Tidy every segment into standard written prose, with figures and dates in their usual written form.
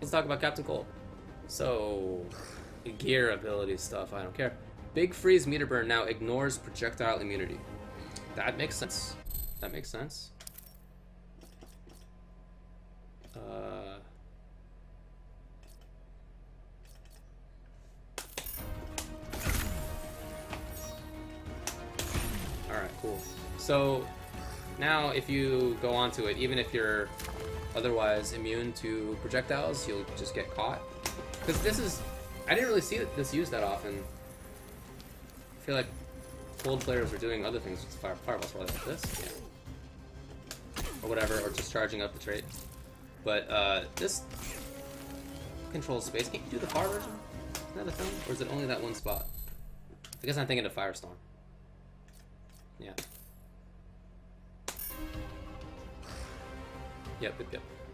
let's talk about Captain Cold. So, gear ability stuff, I don't care. Big Freeze Meter Burn now ignores projectile immunity. That makes sense. That makes sense. Alright, cool. So, now if you go onto it, even if you're otherwise immune to projectiles, you'll just get caught. Because this is... I didn't really see this used that often. I feel like cold players are doing other things with fireballs, probably like this. Yeah. Or whatever, or just charging up the trait. But this controls space. Can't you do the far version? Is that a thing? Or is it only that one spot? I guess I'm thinking of Firestorm. Yeah. Yep.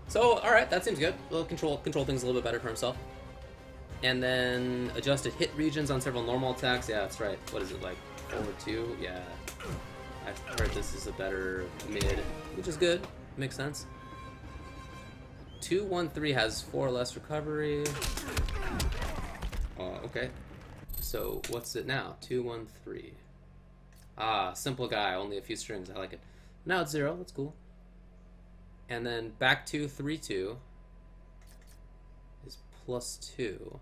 So, alright, that seems good. We'll control things a little bit better for himself. And then adjusted hit regions on several normal attacks. Yeah, that's right. What is it, like 4-2? Yeah. I've heard this is a better mid, which is good. Makes sense. 2-1-3 has 4 less recovery. Okay. So, what's it now? 2-1-3. Ah, simple guy, only a few strings. I like it. Now it's 0. That's cool. And then back to 3-2 is +2.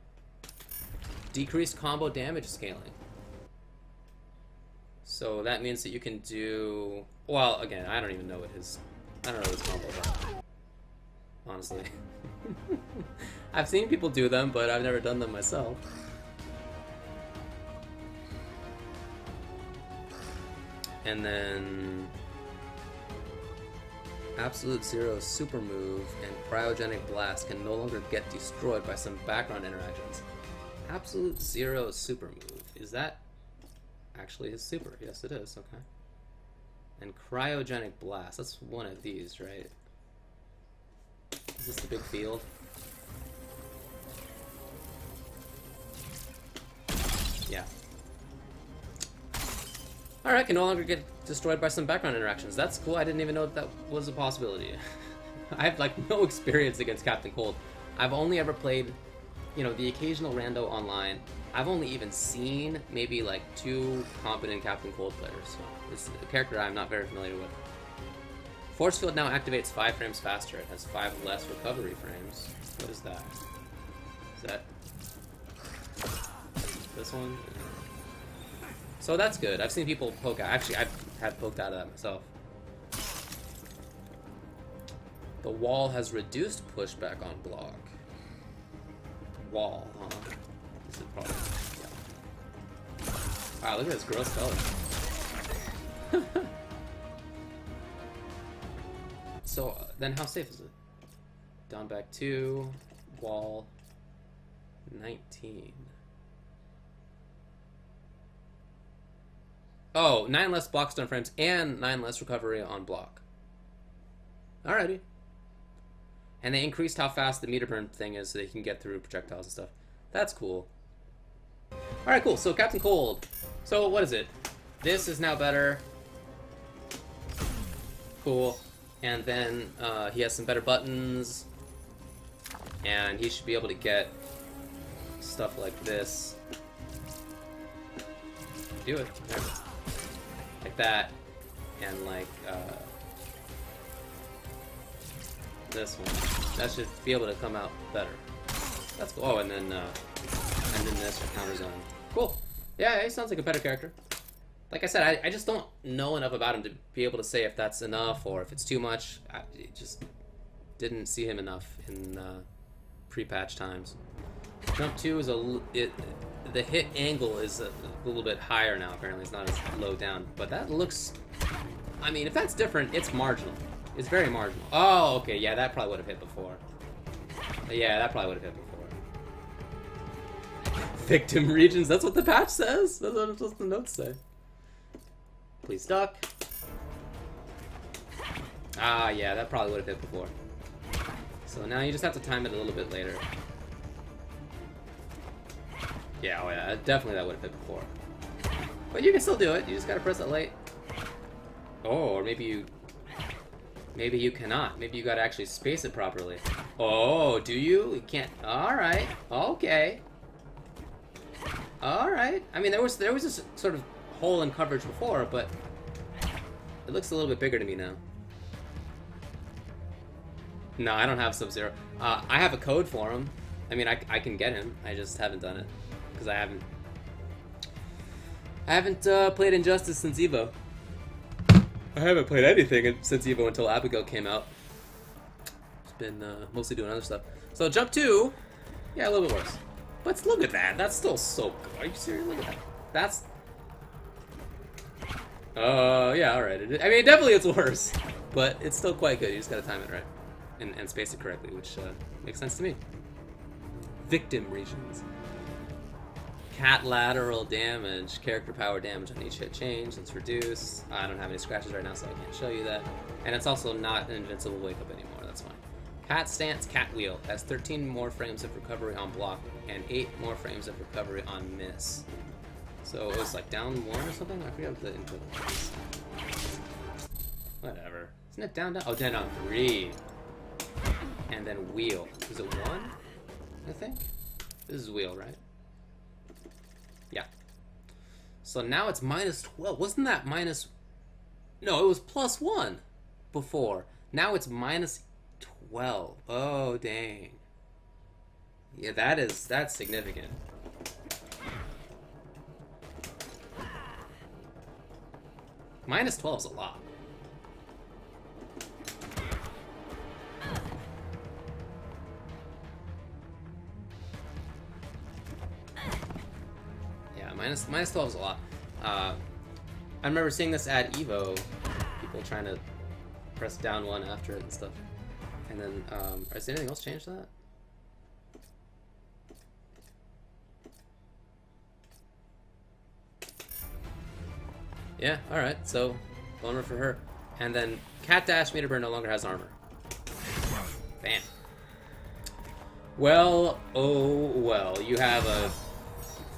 Decreased combo damage scaling. So that means that you can do... Well, again, I don't even know what his... I don't know what his combos are. Honestly. I've seen people do them, but I've never done them myself. And then... Absolute Zero Super Move and Cryogenic Blast can no longer get destroyed by some background interactions. Absolute Zero Super Move. Is that actually his super? Yes, it is. Okay. And Cryogenic Blast. That's one of these, right? Is this the big field? Yeah. Alright, can no longer get destroyed by some background interactions. That's cool. I didn't even know that was a possibility. I have, like, no experience against Captain Cold. I've only ever played, you know, the occasional rando online. I've only even seen maybe, like, 2 competent Captain Cold players. So it's a character I'm not very familiar with. Force Field now activates 5 frames faster. It has 5 less recovery frames. What is that? Is that this one? So that's good. I've seen people poke out. Actually, I've had poked out of that myself. The wall has reduced pushback on block. Wall, huh? This is probably... Yeah. Wow, look at this gross color. So, then how safe is it? Down back 2, wall 19. Oh, 9 less block stun frames and 9 less recovery on block. Alrighty. And they increased how fast the meter burn thing is so they can get through projectiles and stuff. That's cool. Alright, cool. So Captain Cold. So what is it? This is now better. Cool. And then he has some better buttons. And he should be able to get stuff like this. Do it. There. Like that. And like this one. That should be able to come out better. That's cool. Oh, and then this for counter zone. Cool. Yeah, he sounds like a better character. Like I said, I just don't know enough about him to be able to say if that's enough or if it's too much. I just didn't see him enough in pre-patch times. Jump 2 is the hit angle is a little bit higher now. Apparently, it's not as low down. But that looks... I mean, if that's different, it's marginal. It's very marginal. Oh, okay. Yeah, that probably would have hit before. Yeah, that probably would have hit before. Victim regions. That's what the patch says. That's what the notes say. Please duck. Ah, yeah, that probably would have hit before. So now you just have to time it a little bit later. Yeah, oh yeah, definitely that would have hit before. But you can still do it. You just gotta press it late. Oh, or maybe you cannot. Maybe you gotta actually space it properly. Oh, do you? You can't. All right. Okay. All right. I mean, there was this sort of hole in coverage before, but it looks a little bit bigger to me now. No, I don't have Sub-Zero. I have a code for him. I mean, I can get him. I just haven't done it because I haven't played Injustice since Evo. I haven't played anything since Evo until Abigail came out. It's been mostly doing other stuff. So Jump 2, yeah, a little bit worse. But look at that. That's still so good. Are you serious? Look at that. That's... yeah, alright. I mean, definitely it's worse. But it's still quite good. You just gotta time it right. And space it correctly, which makes sense to me. Victim regions. Cat lateral damage. Character power damage on each hit change. It's reduced. I don't have any scratches right now, so I can't show you that. And it's also not an invincible wake up anymore. That's fine. Cat stance, cat wheel. Has 13 more frames of recovery on block and 8 more frames of recovery on miss. So it was like down 1 or something? I forget what the input was. Whatever. Isn't it down? Oh, down 3. And then wheel. Is it 1? I think? This is wheel, right? Yeah. So now it's minus 12. Wasn't that minus... No, it was plus 1 before. Now it's minus 12. Oh, dang. Yeah, that's significant. Minus 12 is a lot. Yeah, minus 12 is a lot. I remember seeing this at Evo, people trying to press down 1 after it and stuff. And then, is there anything else changed to that? Yeah, alright, so, bummer for her. And then, Cat Dash Meter Burn no longer has armor. Bam. Well, oh well, you have a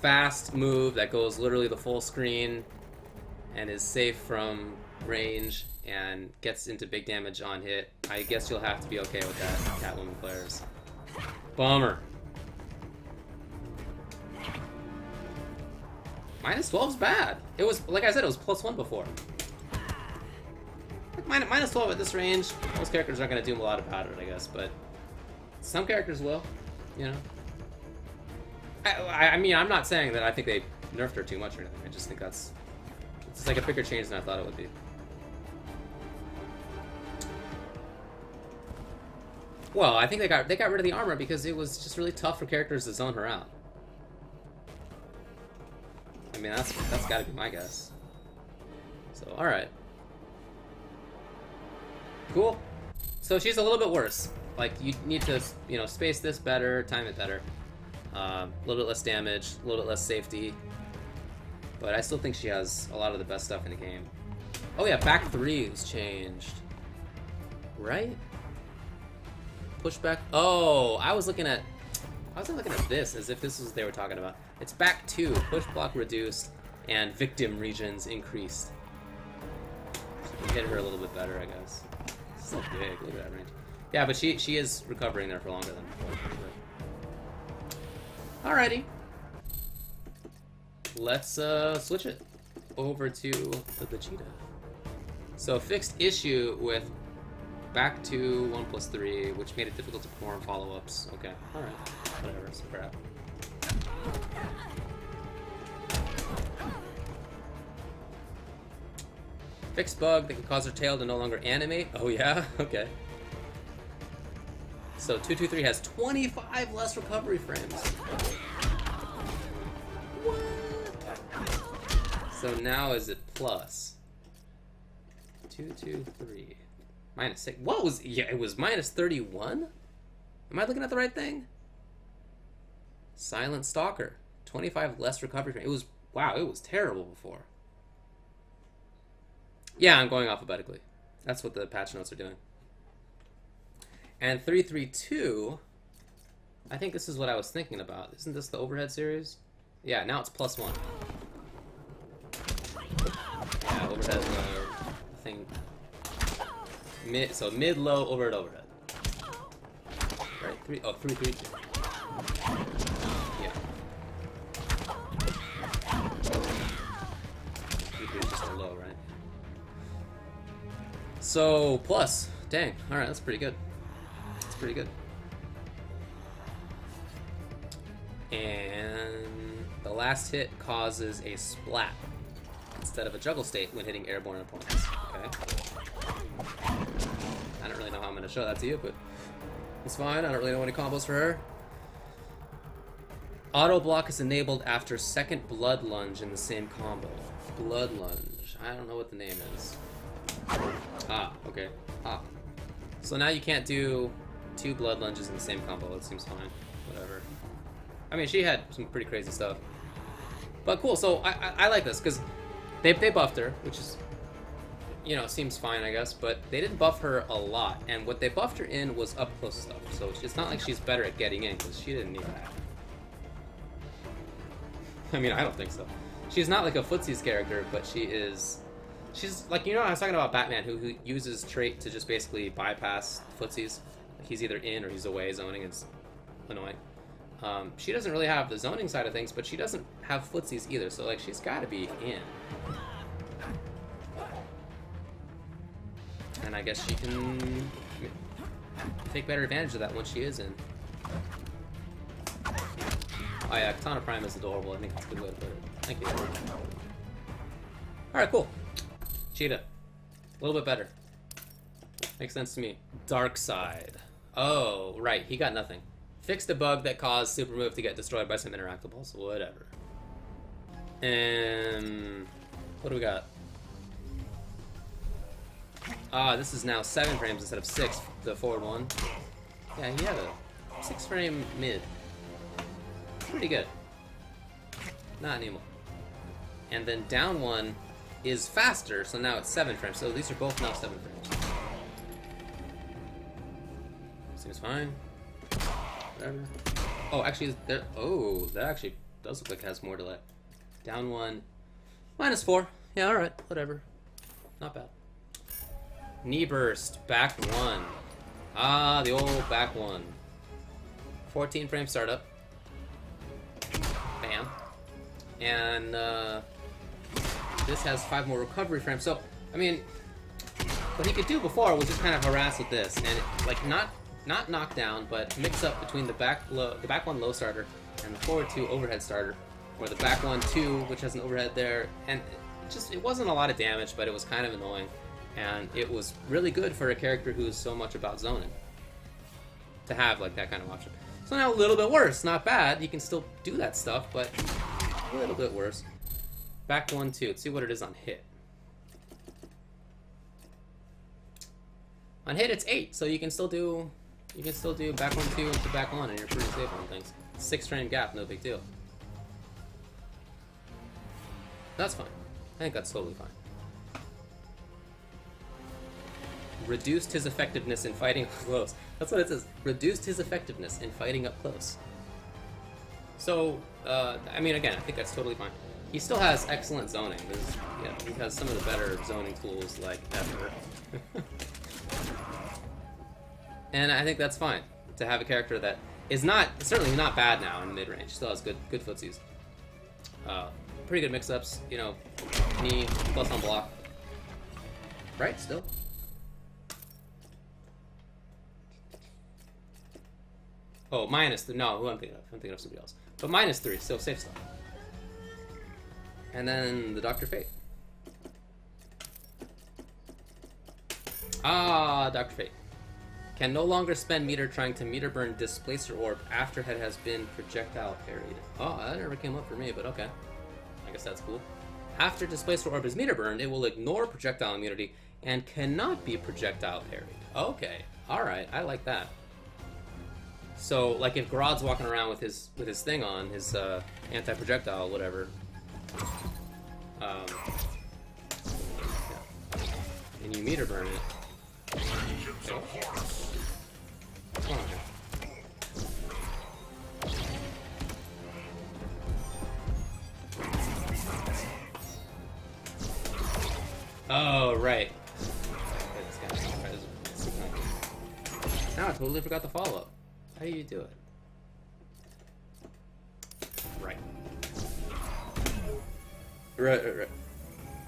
fast move that goes literally the full screen and is safe from range and gets into big damage on hit. I guess you'll have to be okay with that, Catwoman players. Bummer. Minus 12's bad. It was, like I said, it was plus 1 before. Like minus 12 at this range, most characters aren't going to do a lot about it, I guess, but some characters will, you know. I mean, I'm not saying that I think they nerfed her too much or anything. I just think it's like a bigger change than I thought it would be. Well, I think they got rid of the armor because it was just really tough for characters to zone her out. I mean, that's got to be my guess. So, all right, cool. So she's a little bit worse. Like, you need to, you know, space this better, time it better. A little bit less damage, a little bit less safety. But I still think she has a lot of the best stuff in the game. Oh yeah, back 3 is changed. Right? Pushback. Oh, I was looking at this as if this was what they were talking about. It's back 2, push block reduced, and victim regions increased. So you can hit her a little bit better, I guess. It's so big, look at that range. Yeah, but she is recovering there for longer than before, for sure. Alrighty. Let's switch it over to the Cheetah. So fixed issue with back to 1+3, which made it difficult to perform follow-ups. Okay, alright. Whatever, some crap. Fixed bug that can cause her tail to no longer animate. Oh yeah? Okay. So 223 has 25 less recovery frames. What? So now is it plus? 223. Minus 6. What was... Yeah, it was minus 31? Am I looking at the right thing? Silent Stalker. 25 less recovery frame. It was... Wow, it was terrible before. Yeah, I'm going alphabetically. That's what the patch notes are doing. And 332, I think this is what I was thinking about. Isn't this the overhead series? Yeah, now it's plus 1. Yeah, overhead thing. So mid, low, overhead, overhead. Oh, 3-3-2. Yeah. 3-3 is just a low, right? So, plus. Dang. Alright, that's pretty good. That's pretty good. And the last hit causes a splat instead of a juggle state when hitting airborne opponents. Okay. I don't really know how I'm going to show that to you, but it's fine. I don't really know any combos for her. Auto block is enabled after second blood lunge in the same combo. Blood lunge. I don't know what the name is. Ah, okay. Ah. So now you can't do 2 blood lunges in the same combo. It seems fine. Whatever. I mean, she had some pretty crazy stuff. But cool, so I like this, because they buffed her, which is, you know, seems fine, I guess, but they didn't buff her a lot, and what they buffed her in was up-close stuff, so it's not like she's better at getting in, because she didn't need that. I mean, I don't think so. She's not like a footsies character, but she's like, you know, I was talking about Batman, who uses trait to just basically bypass footsies. He's either in or he's away zoning, it's annoying. She doesn't really have the zoning side of things, but she doesn't have footsies either, so like she's got to be in. And I guess she can take better advantage of that when she is in. Oh yeah, Katana Prime is adorable. I think that's a good way to put it. Thank you. Alright, cool. Cheetah. A little bit better. Makes sense to me. Darkseid. Oh, right. He got nothing. Fixed a bug that caused Super Move to get destroyed by some interactables. Whatever. And what do we got? Ah, this is now 7 frames instead of 6, the forward one. Yeah, he had a 6 frame mid. Pretty good. Not anymore. And then down one is faster, so now it's 7 frames. So these are both now 7 frames. Seems fine. Whatever. Oh, actually, there. Oh, that actually does look like it has more delay. Down one, -4. Yeah, all right, whatever. Not bad. Knee burst, back one. Ah, the old back one. 14 frame startup. Bam. And this has 5 more recovery frames. So, I mean, what he could do before was just kind of harass with this, and like not knock down, but mix up between the back one low starter and the forward 2 overhead starter, or the back 1 2, which has an overhead there, and it wasn't a lot of damage, but it was kind of annoying, and it was really good for a character who's so much about zoning to have like that kind of option. So now a little bit worse, not bad. You can still do that stuff, but a little bit worse. Back 1 2. Let's see what it is on hit. On hit, it's 8, so you can still do back 1 2 into back 1, and you're pretty safe on things. 6 frame gap, no big deal. That's fine. I think that's totally fine. Reduced his effectiveness in fighting up close. That's what it says. Reduced his effectiveness in fighting up close. So, I mean, again, I think that's totally fine. He still has excellent zoning. Yeah, he has some of the better zoning tools, like, ever. And I think that's fine to have a character that is certainly not bad now in mid-range. Still has good footsies. Pretty good mix-ups, you know, knee plus on block. Right, still? Oh, -3. No, who I'm thinking of? I'm thinking of somebody else. But -3, still safe stuff. And then the Dr. Fate. Ah, Dr. Fate. Can no longer spend meter trying to meter burn Displacer Orb after head has been projectile parried. Oh, that never came up for me, but okay. I guess that's cool. After Displacer Orb is meter burned, it will ignore projectile immunity and cannot be projectile parried. Okay, alright, I like that. So, like if Grodd's walking around with his thing on, his anti-projectile, whatever. Yeah. And you meter burn it. Okay. What's going on here? Oh, right. Now I totally forgot the follow-up. How do you do it? Right. Right.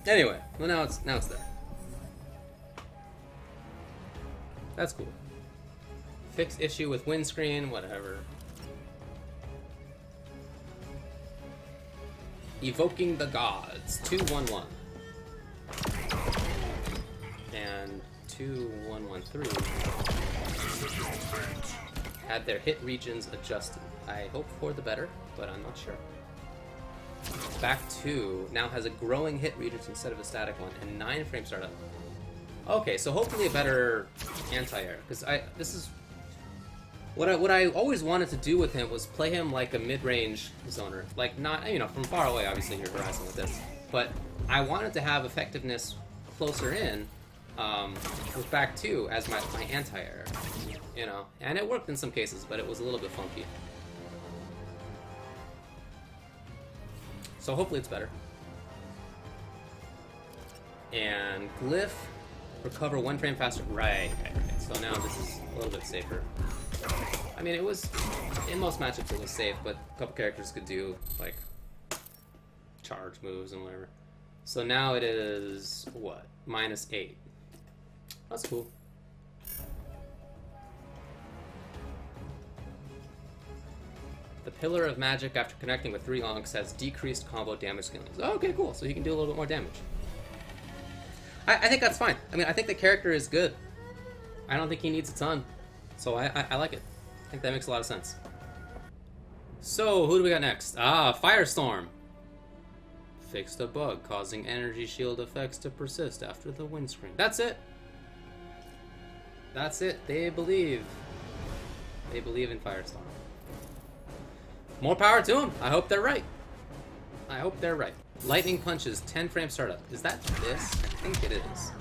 Anyway, well now it's there. That's cool. Fix issue with windscreen, whatever. Evoking the Gods, 211. And 2113 had their hit regions adjusted. I hope for the better, but I'm not sure. Back 2 now has a growing hit regions instead of a static one, and 9 frame startup. Okay, so hopefully a better anti-air, because this is what I always wanted to do with him was play him like a mid-range zoner, like not, you know, from far away. Obviously you're harassing with this, but I wanted to have effectiveness closer in with back 2 as my anti-air, you know, and it worked in some cases, but it was a little bit funky. So hopefully it's better. And Glyph, recover 1 frame faster. Right. So now this is a little bit safer. I mean, it was, in most matchups it was safe, but a couple characters could do, like, charge moves and whatever. So now it is, what? -8. That's cool. The Pillar of Magic, after connecting with 3 onks, has decreased combo damage scaling. Oh, okay, cool. So he can do a little bit more damage. I think that's fine. I mean, I think the character is good. I don't think he needs a ton. So I like it. I think that makes a lot of sense. So, who do we got next? Firestorm. Fixed a bug, causing energy shield effects to persist after the windscreen. That's it. That's it. They believe. They believe in Firestorm. More power to them. I hope they're right. I hope they're right. Lightning punches, 10 frame startup. Is that this? I think it is.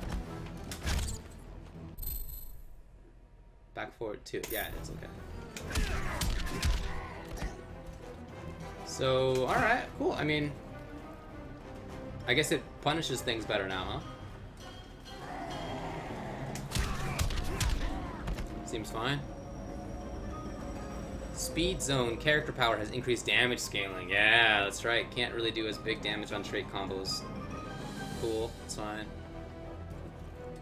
Back forward 2. Yeah, it is. Okay. So, alright, cool. I mean, I guess it punishes things better now, huh? Seems fine. Speed Zone character power has increased damage scaling. Yeah, that's right. Can't really do as big damage on straight combos. Cool, that's fine.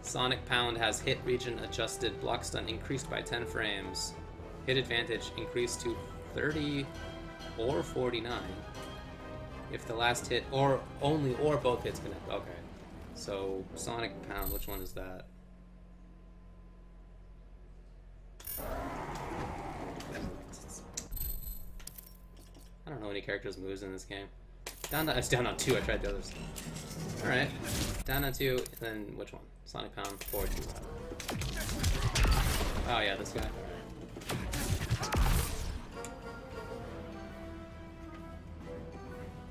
Sonic Pound has hit region adjusted. Block stun increased by 10 frames. Hit advantage increased to 30 or 49. If the last hit or both hits connect. Okay. So Sonic Pound, which one is that? I don't know any characters' moves in this game. It's down on 2. I tried the others. Alright. Down on 2, and then which one? Sonic Pound, forward 2. Oh yeah, this guy.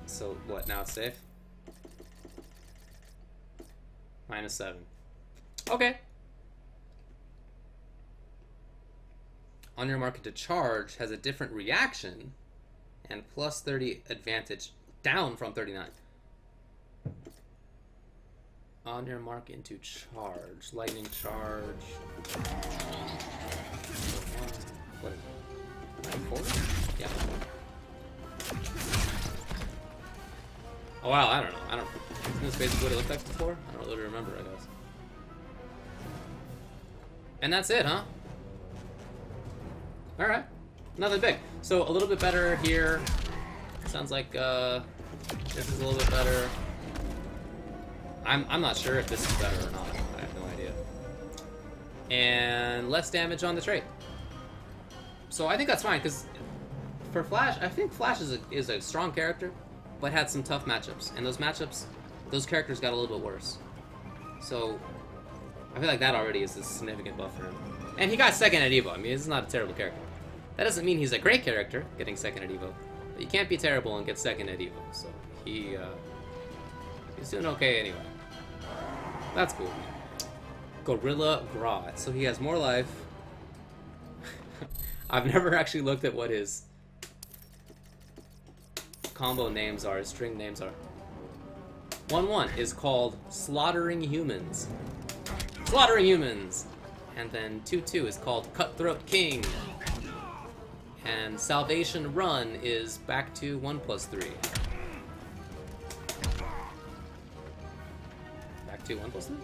So what, now it's safe? -7. Okay. On your market to charge has a different reaction and plus 30 advantage, down from 39. On your mark into charge. Lightning charge. What is it? 4? Yeah. Oh wow, I don't know. Isn't this basically what it looked like before? I don't really remember, I guess. And that's it, huh? Alright. Nothing big. So a little bit better here. Sounds like this is a little bit better. I'm not sure if this is better or not. I have no idea. And less damage on the trait. So I think that's fine, because for Flash, I think Flash is a strong character, but had some tough matchups. And those matchups, those characters got a little bit worse. So I feel like that already is a significant buff for him. And he got second at Evo. I mean, this is not a terrible character. That doesn't mean he's a great character, getting second at Evo. But you can't be terrible and get second at Evo. So he's doing okay anyway. That's cool. Gorilla Grodd. So he has more life. I've never actually looked at what his combo names are, his string names are. 1-1 is called Slaughtering Humans. Slaughtering Humans! And then 2-2 is called Cutthroat King. And Salvation Run is back to 1+3. Back to 1+3?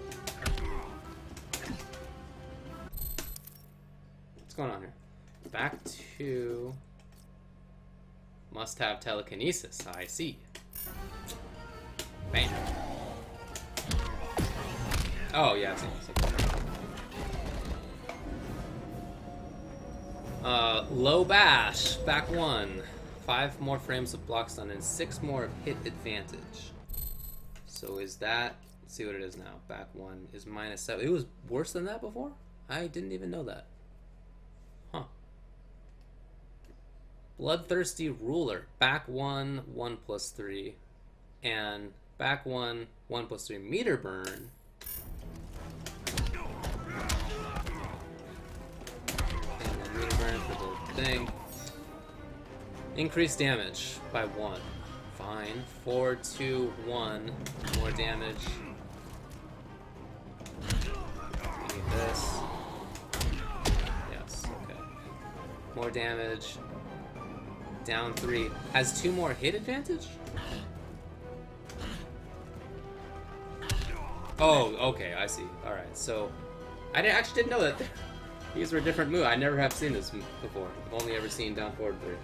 What's going on here? Back to... Must have telekinesis, I see. Bam. Oh, yeah, I see. Low bash, back 1. 5 more frames of block stun and 6 more of hit advantage. So is that, let's see what it is now. Back 1 is -7. It was worse than that before? I didn't even know that. Huh. Bloodthirsty Ruler, back 1, 1+3. And back 1, 1+3 meter burn. Thing. Increase damage by 1. Fine. 4, 2, 1. More damage. We need this. Yes, okay. More damage. Down 3. Has 2 more hit advantage? Oh, okay, I see. Alright, so... I actually didn't know that these were different moves. I never have seen this before. I've only ever seen down forward 3.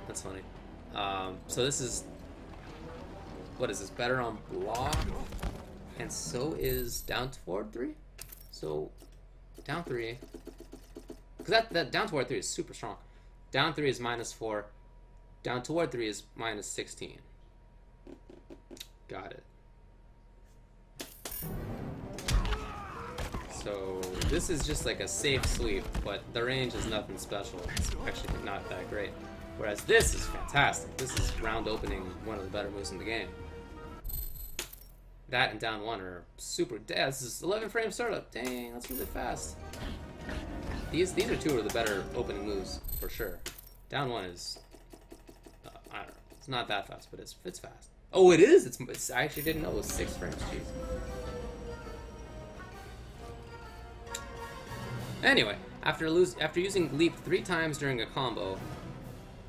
That's funny. So this is... What is this? Better on block? And so is down forward 3? So, down 3... Because that down toward 3 is super strong. Down 3 is -4. Down toward 3 is -16. Got it. So this is just like a safe sweep, but the range is nothing special. It's actually not that great. Whereas this is fantastic. This is round opening, one of the better moves in the game. That and down 1 are super... Yeah, this is 11 frame startup. Dang, that's really fast. These are 2 of the better opening moves, for sure. Down 1 is... I don't know. It's not that fast, but it's fast. Oh, it is! It's I actually didn't know it was 6 frames. Jeez. Anyway, after using Leap 3 times during a combo,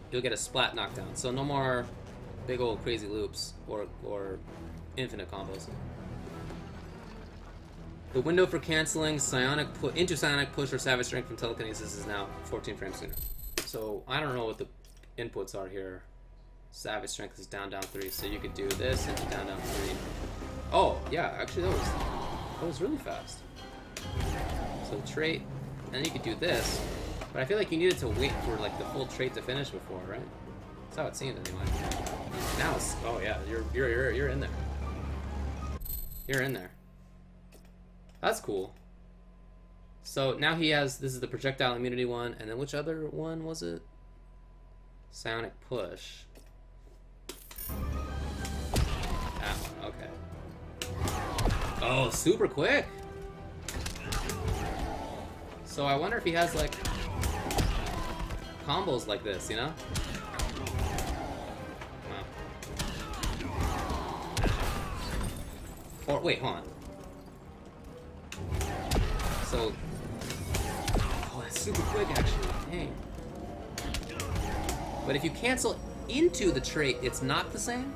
you'll get a splat knockdown. So no more big old crazy loops or infinite combos. The window for canceling into Psionic Push or Savage Strength from Telekinesis is now 14 frames sooner. So I don't know what the inputs are here. Savage Strength is down 3, so you could do this and down 3. Oh yeah, actually that was really fast. So trait, and then you could do this, but I feel like you needed to wait for like the full trait to finish before, right? That's how it seemed anyway. Now it's, oh yeah, you're in there. You're in there. That's cool. So now he has, this is the projectile immunity one, and then which other one was it? Psionic Push. That one, okay. Oh, super quick! So I wonder if he has like combos like this, you know? Wow. Or wait, hold on. So, oh, that's super quick actually. Dang. But if you cancel into the trait, it's not the same?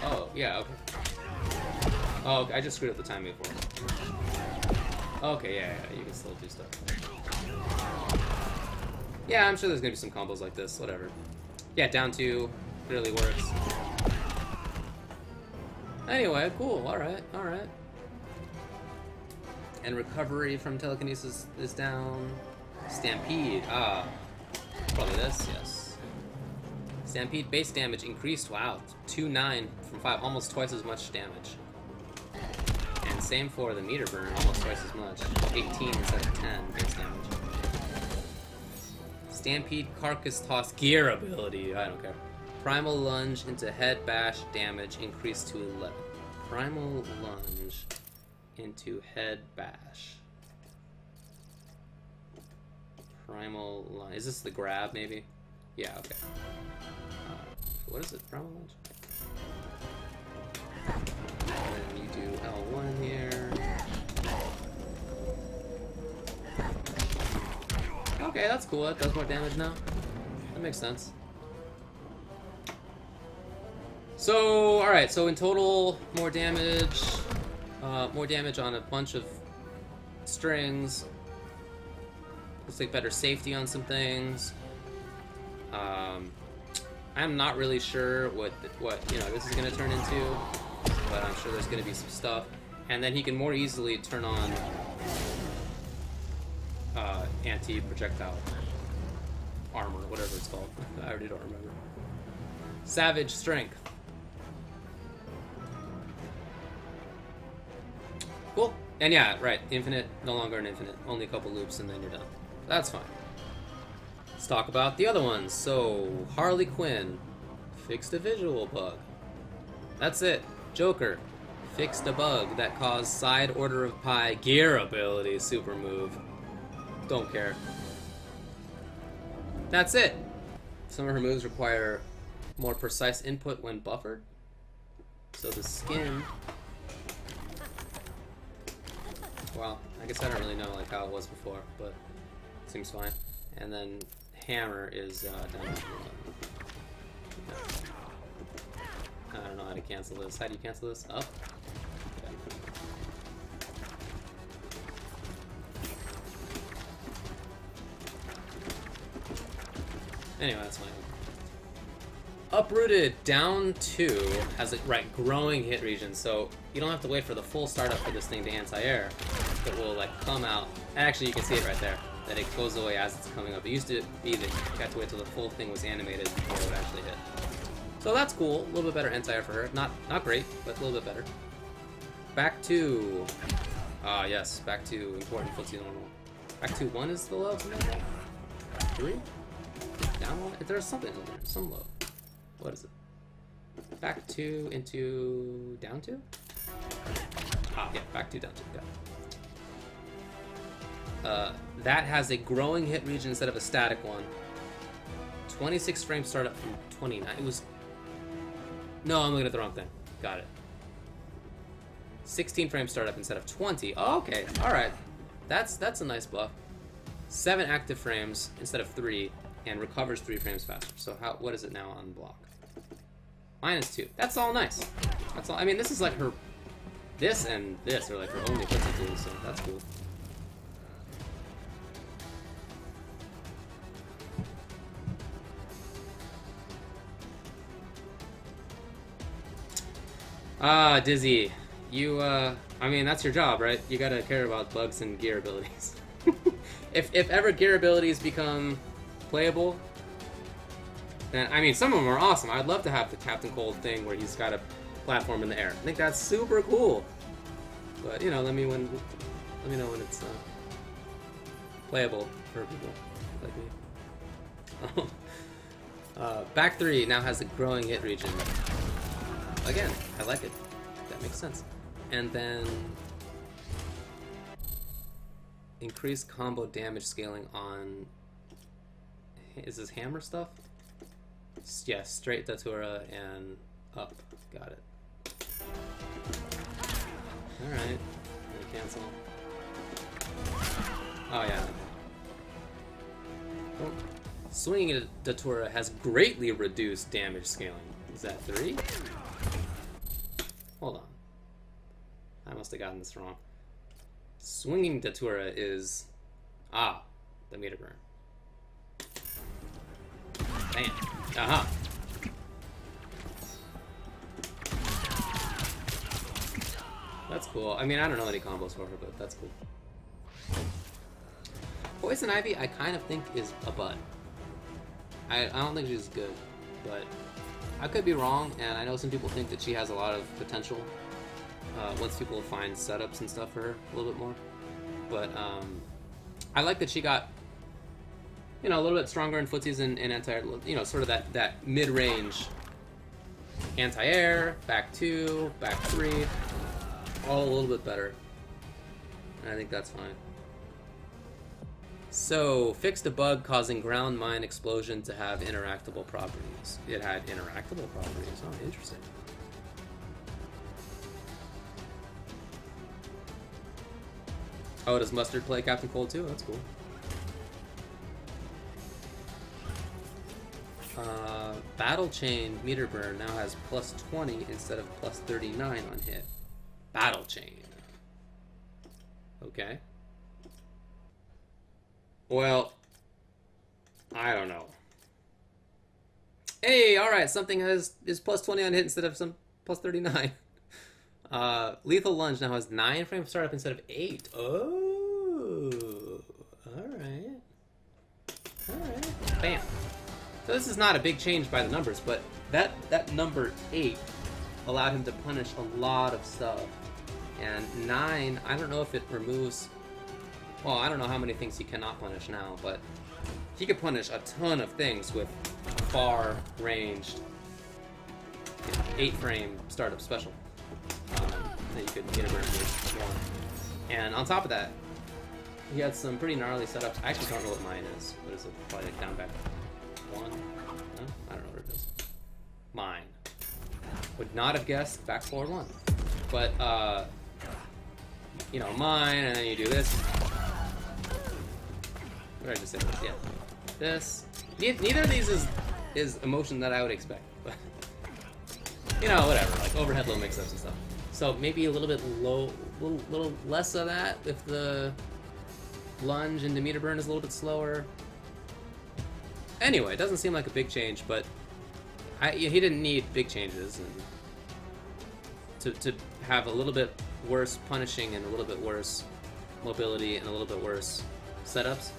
Oh, yeah, okay. Oh, I just screwed up the timing before. Okay, yeah, you can still do stuff. Yeah, I'm sure there's gonna be some combos like this, whatever. Yeah, down 2 really works. Anyway, cool, alright. And recovery from telekinesis is down. Stampede, probably this, yes. Stampede base damage increased, wow, 2-9 from 5, almost twice as much damage. And same for the meter burn, almost twice as much, 18 instead of 10 base damage. Stampede Carcass Toss Gear ability, I don't care. Primal Lunge into Head Bash damage increased to 11. Primal Lunge into Head Bash. Primal Lunge, is this the grab maybe? Yeah, okay. What is it? Promo launch? And then you do L1 here. Okay, that's cool. That does more damage now. That makes sense. So, alright, so in total, more damage on a bunch of strings. Looks like better safety on some things. I'm not really sure what you know this is going to turn into, but I'm sure there's going to be some stuff. And then he can more easily turn on anti-projectile armor, whatever it's called. I already don't remember. Savage Strength. Cool. And yeah, right, infinite, no longer an infinite. Only a couple loops and then you're done. That's fine. Let's talk about the other ones. So, Harley Quinn fixed a visual bug. That's it. Joker fixed a bug that caused side order of pie gear ability super move. Don't care. That's it. Some of her moves require more precise input when buffered. So the skin... Well, I guess I don't really know like how it was before, but it seems fine. And then hammer is down I don't know how to cancel this. How do you cancel this? Up? Okay. Anyway, that's fine. Uprooted down 2 has a growing hit region, so you don't have to wait for the full startup for this thing to anti-air. It will like come out. Actually, you can see it right there. That it goes away as it's coming up. It used to be that you had to wait till the full thing was animated before it would actually hit. So that's cool. A little bit better anti-air for her. Not great, but a little bit better. Back to... yes. Back to important footsie normal. Back to 1 is the low? Something like that? 3? Down 1? There's something in there. Some low. What is it? Back 2 into... down 2? Yeah. Back 2, down 2. Got it. That has a growing hit region instead of a static one. 26 frame startup from 29. It was... No, I'm looking at the wrong thing. Got it. 16 frame startup instead of 20. Oh, okay. Alright. That's a nice buff. 7 active frames instead of 3, and recovers 3 frames faster. So what is it now on block? -2. That's all nice. That's all. I mean, this is like her... This and this are like her only footsie tools, so that's cool. Dizzy, you, I mean, that's your job, right? You gotta care about bugs and gear abilities. if ever gear abilities become playable, then, I mean, some of them are awesome. I'd love to have the Captain Cold thing where he's got a platform in the air. I think that's super cool. But, you know, let me know when it's, playable for people like me. Back 3 now has a growing hit region. Again, I like it. That makes sense. And then increased combo damage scaling on... Is this hammer stuff? Yeah, straight Datura and up. Got it. Alright. Gonna cancel. Oh, yeah. Oh. Swinging Datura has greatly reduced damage scaling. Is that 3? Hold on. I must have gotten this wrong. Swinging Datura is... the meter burn. Bam. Aha. That's cool. I mean, I don't know any combos for her, but that's cool. Poison Ivy, I kind of think is a bud. I don't think she's good, but I could be wrong, and I know some people think that she has a lot of potential once people find setups and stuff for her a little bit more. But I like that she got, you know, a little bit stronger in footsies and anti-air, you know, sort of that mid-range anti-air, back 2, back 3, all a little bit better. And I think that's fine. So, fixed a bug causing ground mine explosion to have interactable properties. It had interactable properties. Oh, interesting. Oh, does Mustard play Captain Cold too? That's cool. Battle Chain meter burn now has plus 20 instead of plus 39 on hit. Battle Chain. Okay. Well, I don't know. Hey, alright, something is plus 20 on hit instead of some plus 39. Lethal Lunge now has 9 frame startup instead of 8. Oh, alright. Alright. Bam. So this is not a big change by the numbers, but that number 8 allowed him to punish a lot of stuff. And 9, I don't know if it removes... Well, I don't know how many things he cannot punish now, but he could punish a ton of things with far-ranged 8-frame startup special that you could universe with one. And on top of that, he had some pretty gnarly setups. I actually don't know what mine is. What is it? Probably like down back 1? No? I don't know what it is. Mine. Would not have guessed back forward 1. But, you know, mine, and then you do this. What did I just say? Yeah. This. Neither of these is a motion that I would expect, but you know, whatever. Like overhead low mix-ups and stuff. So maybe a little bit low, little less of that if the lunge into meter burn is a little bit slower. Anyway, it doesn't seem like a big change, but he didn't need big changes, and to have a little bit worse punishing and a little bit worse mobility and a little bit worse setups,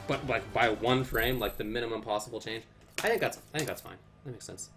but like by 1 frame, like the minimum possible change. I think that's fine. That makes sense.